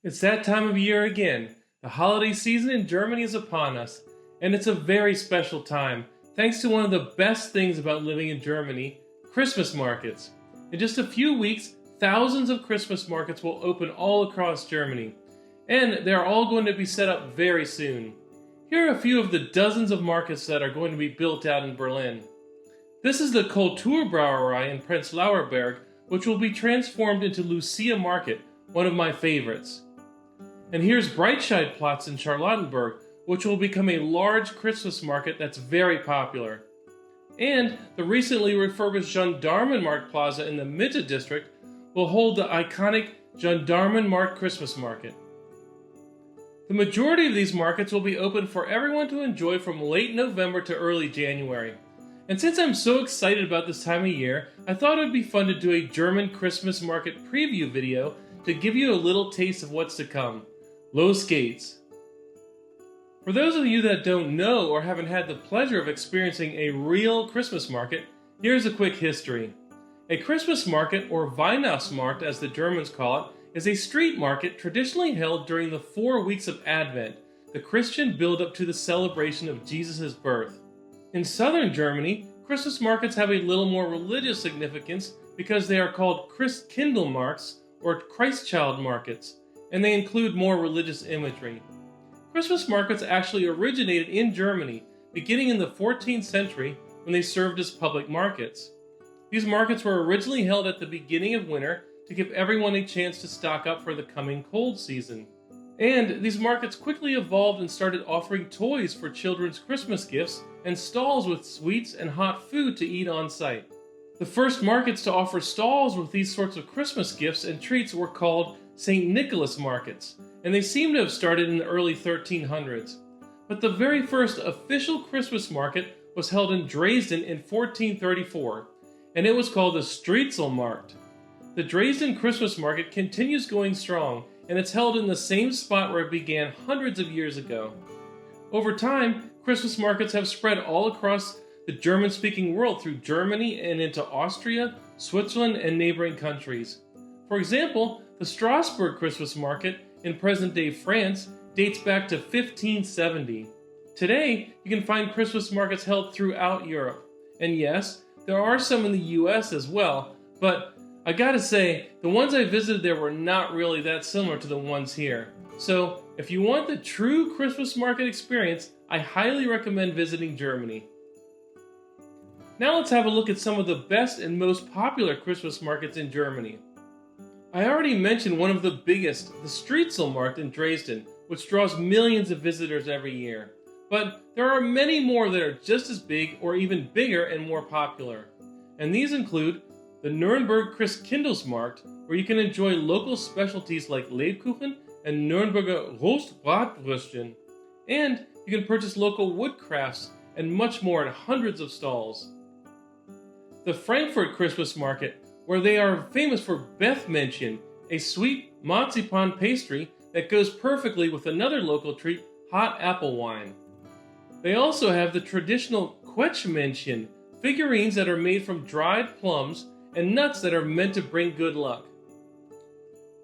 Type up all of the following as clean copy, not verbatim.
It's that time of year again. The holiday season in Germany is upon us, and it's a very special time thanks to one of the best things about living in Germany, Christmas markets. In just a few weeks, thousands of Christmas markets will open all across Germany, and they're all going to be set up very soon. Here are a few of the dozens of markets that are going to be built out in Berlin. This is the Kulturbrauerei in Prenzlauer Berg, which will be transformed into Lucia Market, one of my favorites. And here's Breitscheidplatz in Charlottenburg, which will become a large Christmas market that's very popular. And the recently refurbished Gendarmenmarkt Plaza in the Mitte district will hold the iconic Gendarmenmarkt Christmas market. The majority of these markets will be open for everyone to enjoy from late November to early January. And since I'm so excited about this time of year, I thought it would be fun to do a German Christmas market preview video to give you a little taste of what's to come. Los geht's! For those of you that don't know or haven't had the pleasure of experiencing a real Christmas market, here's a quick history. A Christmas market, or Weihnachtsmarkt as the Germans call it, is a street market traditionally held during the 4 weeks of Advent, the Christian build-up to the celebration of Jesus' birth. In southern Germany, Christmas markets have a little more religious significance because they are called Christkindlmarkts or Christchild markets, and they include more religious imagery. Christmas markets actually originated in Germany, beginning in the 14th century when they served as public markets. These markets were originally held at the beginning of winter to give everyone a chance to stock up for the coming cold season. And these markets quickly evolved and started offering toys for children's Christmas gifts and stalls with sweets and hot food to eat on site. The first markets to offer stalls with these sorts of Christmas gifts and treats were called St. Nicholas markets, and they seem to have started in the early 1300s. But the very first official Christmas market was held in Dresden in 1434, and it was called the Striezelmarkt. The Dresden Christmas market continues going strong, and it's held in the same spot where it began hundreds of years ago. Over time, Christmas markets have spread all across the German-speaking world through Germany and into Austria, Switzerland, and neighboring countries. For example, the Strasbourg Christmas market in present-day France dates back to 1570. Today, you can find Christmas markets held throughout Europe. And yes, there are some in the US as well, but I gotta say, the ones I visited there were not really that similar to the ones here. So, if you want the true Christmas market experience, I highly recommend visiting Germany. Now let's have a look at some of the best and most popular Christmas markets in Germany. I already mentioned one of the biggest, the Striezelmarkt in Dresden, which draws millions of visitors every year. But there are many more that are just as big or even bigger and more popular. And these include the Nuremberg Christkindlesmarkt, where you can enjoy local specialties like Lebkuchen and Nürnberger Rostbratwürstchen. And you can purchase local wood crafts and much more at hundreds of stalls. The Frankfurt Christmas Market, where they are famous for Bethmännchen, a sweet marzipan pastry that goes perfectly with another local treat, hot apple wine. They also have the traditional Quetschmännchen, figurines that are made from dried plums and nuts that are meant to bring good luck.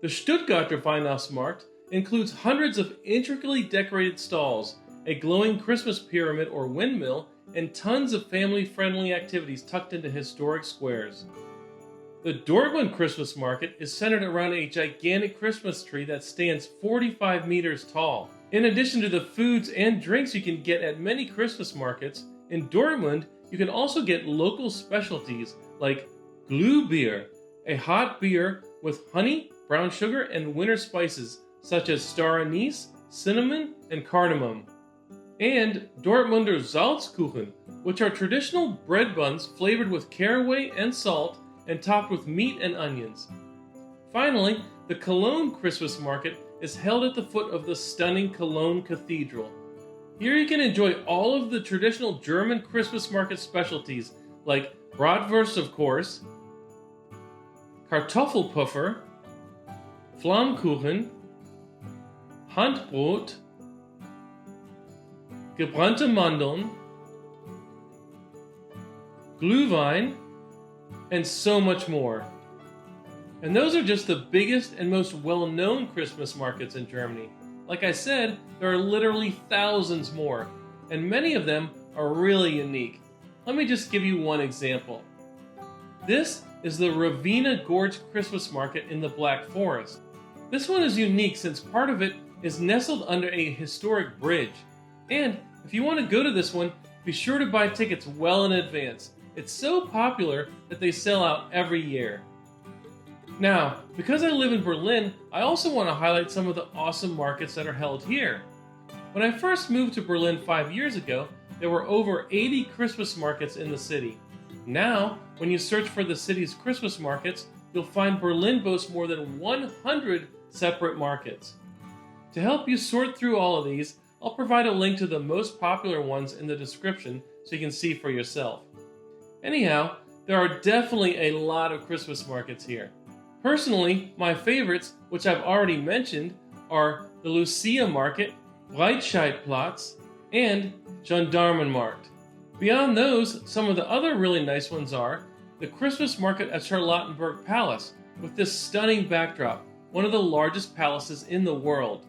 The Stuttgarter Weihnachtsmarkt includes hundreds of intricately decorated stalls, a glowing Christmas pyramid or windmill, and tons of family-friendly activities tucked into historic squares. The Dortmund Christmas Market is centered around a gigantic Christmas tree that stands 45 meters tall. In addition to the foods and drinks you can get at many Christmas markets, in Dortmund you can also get local specialties like Glühbier, a hot beer with honey, brown sugar, and winter spices such as star anise, cinnamon, and cardamom. And Dortmunder Salzkuchen, which are traditional bread buns flavored with caraway and salt and topped with meat and onions. Finally, the Cologne Christmas Market is held at the foot of the stunning Cologne Cathedral. Here you can enjoy all of the traditional German Christmas market specialties like Bratwurst, of course, Kartoffelpuffer, Flammkuchen, Handbrot, gebrannte Mandeln, Glühwein, and so much more. And those are just the biggest and most well-known Christmas markets in Germany. Like I said, there are literally thousands more, and many of them are really unique. Let me just give you one example. This is the Ravenna Gorge Christmas Market in the Black Forest. This one is unique since part of it is nestled under a historic bridge. And if you want to go to this one, be sure to buy tickets well in advance. It's so popular that they sell out every year. Now, because I live in Berlin, I also want to highlight some of the awesome markets that are held here. When I first moved to Berlin 5 years ago, there were over 80 Christmas markets in the city. Now, when you search for the city's Christmas markets, you'll find Berlin boasts more than 100 separate markets. To help you sort through all of these, I'll provide a link to the most popular ones in the description so you can see for yourself. Anyhow, there are definitely a lot of Christmas markets here. Personally, my favorites, which I've already mentioned, are the Lucia Market, Breitscheidplatz, and Gendarmenmarkt. Beyond those, some of the other really nice ones are the Christmas market at Charlottenburg Palace, with this stunning backdrop, one of the largest palaces in the world.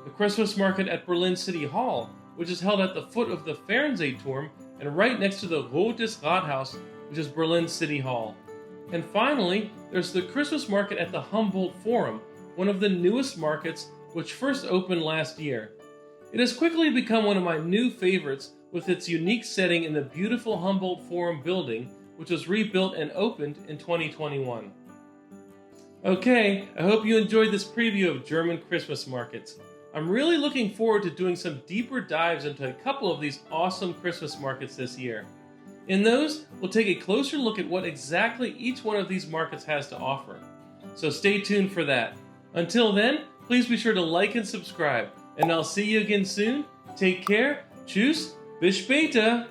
The Christmas market at Berlin City Hall, which is held at the foot of the Fernsehturm and right next to the Rotes Rathaus, which is Berlin City Hall. And finally, there's the Christmas market at the Humboldt Forum, one of the newest markets which first opened last year. It has quickly become one of my new favorites with its unique setting in the beautiful Humboldt Forum building, which was rebuilt and opened in 2021. Okay, I hope you enjoyed this preview of German Christmas markets. I'm really looking forward to doing some deeper dives into a couple of these awesome Christmas markets this year. In those, we'll take a closer look at what exactly each one of these markets has to offer. So stay tuned for that. Until then, please be sure to like and subscribe, and I'll see you again soon. Take care. Tschüss. Bis später.